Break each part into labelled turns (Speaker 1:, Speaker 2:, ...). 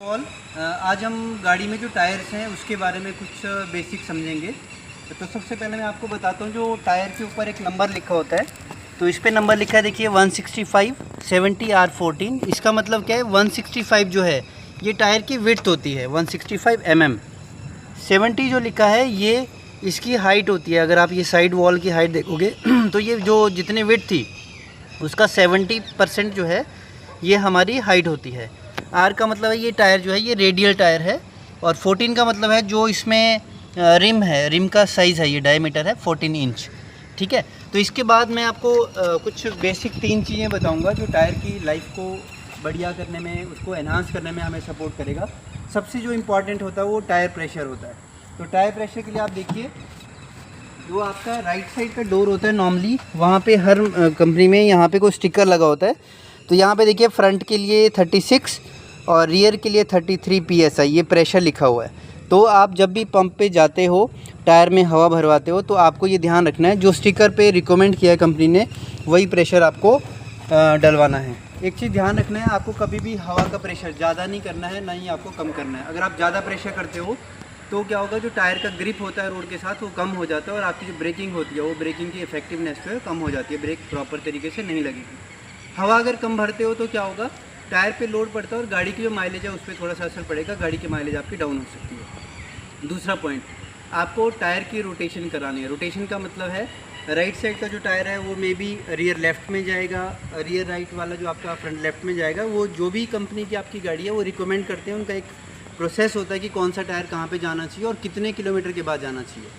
Speaker 1: All आज हम गाड़ी में जो टायर्स हैं उसके बारे में कुछ बेसिक समझेंगे। तो सबसे पहले मैं आपको बताता हूँ, जो टायर के ऊपर एक नंबर लिखा होता है, तो इस पे नंबर लिखा है, देखिए 165 70 R14। इसका मतलब क्या है, 165 जो है ये टायर की विड्थ होती है 165 mm। 70 जो लिखा है ये इसकी हाइट होती है। अगर आप ये साइड वॉल की हाइट देखोगे तो ये जो जितनी विड्थ थी उसका 70% जो है ये हमारी हाइट होती है। आर का मतलब है ये टायर जो है ये रेडियल टायर है, और 14 का मतलब है जो इसमें रिम है, रिम का साइज़ है, ये डायमीटर है 14 इंच। ठीक है, तो इसके बाद मैं आपको कुछ बेसिक 3 चीज़ें बताऊंगा जो टायर की लाइफ को बढ़िया करने में, उसको एनहांस करने में हमें सपोर्ट करेगा। सबसे जो इम्पॉर्टेंट होता है वो टायर प्रेशर होता है। तो टायर प्रेशर के लिए आप देखिए, जो आपका राइट साइड का डोर होता है नॉर्मली, वहाँ पे हर कंपनी में यहाँ पे कोई स्टिकर लगा होता है। तो यहाँ पे देखिए फ्रंट के लिए 36 और रियर के लिए 33 PSI ये प्रेशर लिखा हुआ है। तो आप जब भी पंप पे जाते हो, टायर में हवा भरवाते हो, तो आपको ये ध्यान रखना है जो स्टिकर पे रिकमेंड किया है कंपनी ने वही प्रेशर आपको डलवाना है। एक चीज़ ध्यान रखना है, आपको कभी भी हवा का प्रेशर ज़्यादा नहीं करना है, ना ही आपको कम करना है। अगर आप ज़्यादा प्रेशर करते हो तो क्या होगा, जो टायर का ग्रिप होता है रोड के साथ वो कम हो जाता है, और आपकी जो ब्रेकिंग होती है वो ब्रेकिंग की इफेक्टिवनेस जो है कम हो जाती है, ब्रेक प्रॉपर तरीके से नहीं लगेगी। हवा अगर कम भरते हो तो क्या होगा, टायर पे लोड पड़ता है और गाड़ी की जो माइलेज है उस पर थोड़ा सा असर पड़ेगा, गाड़ी की माइलेज आपकी डाउन हो सकती है। दूसरा पॉइंट, आपको टायर की रोटेशन करानी है। रोटेशन का मतलब है राइट साइड का जो टायर है वो मे बी रियर लेफ़्ट में जाएगा, रियर राइट वाला जो आपका फ्रंट लेफ़्ट में जाएगा। वो जो भी कंपनी की आपकी गाड़ी है वो रिकमेंड करते हैं, उनका एक प्रोसेस होता है कि कौन सा टायर कहाँ पे जाना चाहिए और कितने किलोमीटर के बाद जाना चाहिए।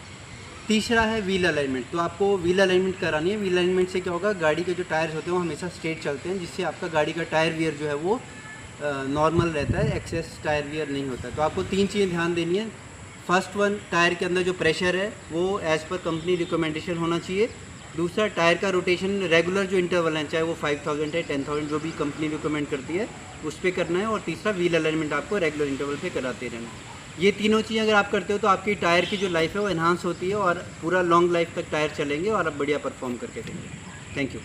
Speaker 1: तीसरा है व्हील अलाइनमेंट। तो आपको व्हील अलाइनमेंट करानी है। व्हील अलाइनमेंट से क्या होगा, गाड़ी के जो टायर्स होते हैं वो हमेशा स्ट्रेट चलते हैं, जिससे आपका गाड़ी का टायर वियर जो है वो नॉर्मल रहता है, एक्सेस टायर वियर नहीं होता। तो आपको 3 चीज़ें ध्यान देनी है। फर्स्ट वन, टायर के अंदर जो प्रेशर है वो एज़ पर कंपनी रिकमेंडेशन होना चाहिए। दूसरा, टायर का रोटेशन रेगुलर जो इंटरवल है, चाहे वो 5000 है 10,000 जो भी कंपनी रिकमेंड करती है उस पर करना है। और तीसरा, व्हील अलाइनमेंट आपको रेगुलर इंटरवल पे कराते रहना है। ये तीनों चीज़ें अगर आप करते हो तो आपकी टायर की जो लाइफ है वो एनहांस होती है, और पूरा लॉन्ग लाइफ तक टायर चलेंगे और आप बढ़िया परफॉर्म करके देंगे। Thank you.